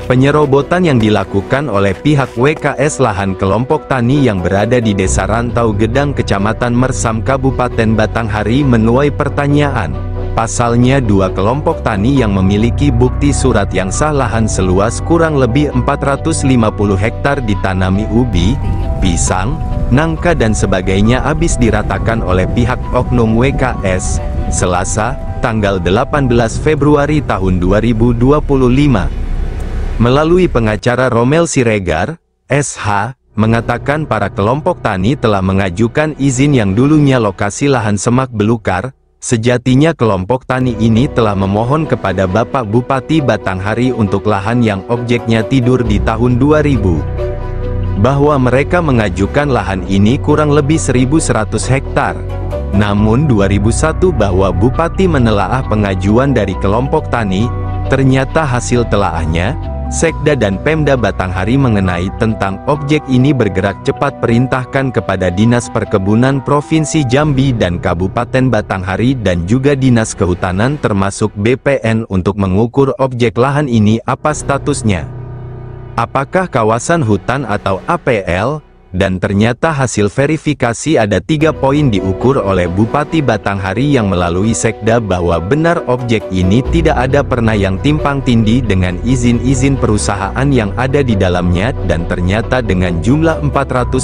Penyerobotan yang dilakukan oleh pihak WKS lahan kelompok tani yang berada di Desa Rantau Gedang Kecamatan Mersam Kabupaten Batanghari menuai pertanyaan. Pasalnya dua kelompok tani yang memiliki bukti surat yang sah lahan seluas kurang lebih 450 hektar ditanami ubi, pisang, nangka dan sebagainya habis diratakan oleh pihak oknum WKS, Selasa, tanggal 18 Februari tahun 2025. Melalui pengacara Romel Siregar, SH, mengatakan para kelompok tani telah mengajukan izin yang dulunya lokasi lahan semak belukar. Sejatinya kelompok tani ini telah memohon kepada Bapak Bupati Batanghari untuk lahan yang objeknya tidur di tahun 2000. Bahwa mereka mengajukan lahan ini kurang lebih 1.100 hektar. Namun 2001 bahwa Bupati menelaah pengajuan dari kelompok tani, ternyata hasil telaahnya, Sekda dan Pemda Batanghari mengenai tentang objek ini bergerak cepat perintahkan kepada Dinas Perkebunan Provinsi Jambi dan Kabupaten Batanghari dan juga Dinas Kehutanan termasuk BPN untuk mengukur objek lahan ini apa statusnya. Apakah kawasan hutan atau APL? Dan ternyata hasil verifikasi ada 3 poin diukur oleh Bupati Batanghari yang melalui Sekda bahwa benar objek ini tidak ada pernah yang timpang tindih dengan izin-izin perusahaan yang ada di dalamnya dan ternyata dengan jumlah 450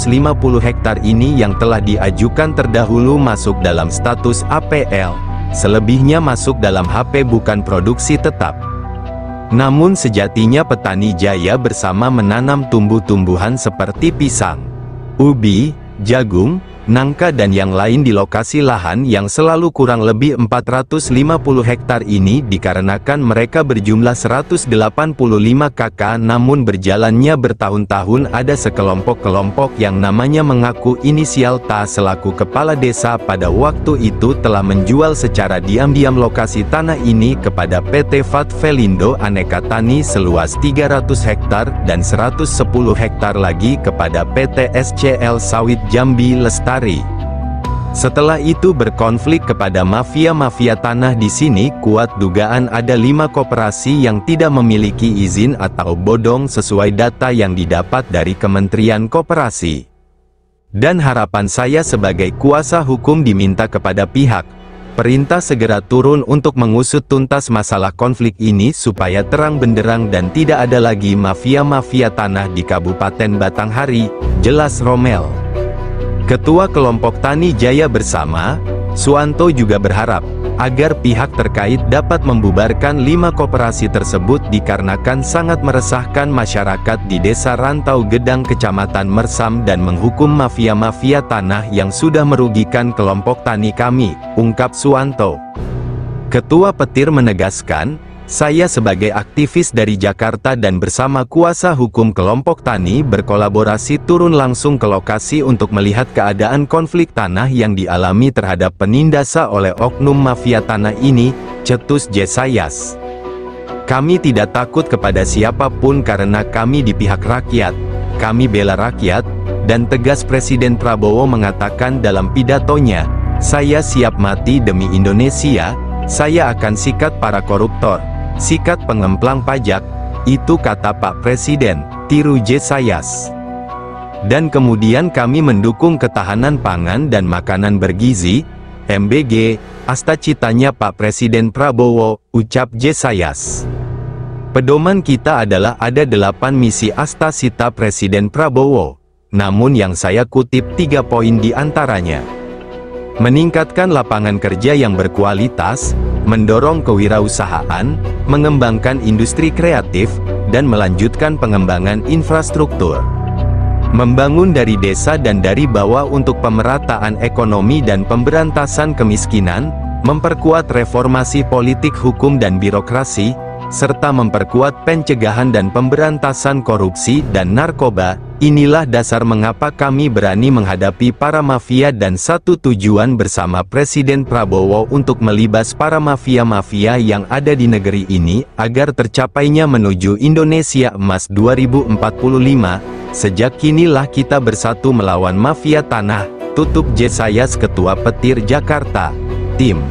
hektar ini yang telah diajukan terdahulu masuk dalam status APL, selebihnya masuk dalam HP bukan produksi tetap. Namun sejatinya petani jaya bersama menanam tumbuh-tumbuhan seperti pisang, ubi, jagung, nangka dan yang lain di lokasi lahan yang selalu kurang lebih 450 hektar ini dikarenakan mereka berjumlah 185 KK namun berjalannya bertahun-tahun ada sekelompok-kelompok yang namanya mengaku inisial TA selaku kepala desa pada waktu itu telah menjual secara diam-diam lokasi tanah ini kepada PT Fatvelindo Aneka Tani seluas 300 hektar dan 110 hektar lagi kepada PT SCL Sawit Jambi Lestari. Setelah itu berkonflik kepada mafia-mafia tanah di sini kuat dugaan ada 5 koperasi yang tidak memiliki izin atau bodong sesuai data yang didapat dari Kementerian Koperasi. Dan harapan saya sebagai kuasa hukum diminta kepada pihak perintah segera turun untuk mengusut tuntas masalah konflik ini supaya terang benderang dan tidak ada lagi mafia-mafia tanah di Kabupaten Batanghari, jelas Romel. Ketua Kelompok Tani Jaya Bersama, Suwanto juga berharap agar pihak terkait dapat membubarkan 5 koperasi tersebut dikarenakan sangat meresahkan masyarakat di Desa Rantau Gedang Kecamatan Mersam dan menghukum mafia-mafia tanah yang sudah merugikan kelompok tani kami, ungkap Suwanto. Ketua Petir menegaskan, saya sebagai aktivis dari Jakarta dan bersama kuasa hukum kelompok tani berkolaborasi turun langsung ke lokasi untuk melihat keadaan konflik tanah yang dialami terhadap penindasa oleh oknum mafia tanah ini, cetus Jesayas. Kami tidak takut kepada siapapun karena kami di pihak rakyat, kami bela rakyat, dan tegas Presiden Prabowo mengatakan dalam pidatonya, saya siap mati demi Indonesia, saya akan sikat para koruptor. Sikat pengemplang pajak, itu kata Pak Presiden, tiru Jesayas. Dan kemudian kami mendukung ketahanan pangan dan makanan bergizi, MBG, asta-citanya Pak Presiden Prabowo, ucap Jesayas. Pedoman kita adalah ada 8 misi asta-cita Presiden Prabowo, namun yang saya kutip 3 poin di antaranya. Meningkatkan lapangan kerja yang berkualitas, mendorong kewirausahaan, mengembangkan industri kreatif, dan melanjutkan pengembangan infrastruktur. Membangun dari desa dan dari bawah untuk pemerataan ekonomi dan pemberantasan kemiskinan, memperkuat reformasi politik hukum dan birokrasi, serta memperkuat pencegahan dan pemberantasan korupsi dan narkoba. Inilah dasar mengapa kami berani menghadapi para mafia dan satu tujuan bersama Presiden Prabowo untuk melibas para mafia-mafia yang ada di negeri ini, agar tercapainya menuju Indonesia Emas 2045. Sejak kinilah kita bersatu melawan mafia tanah, tutup Jesayas Ketua Petir Jakarta, Tim.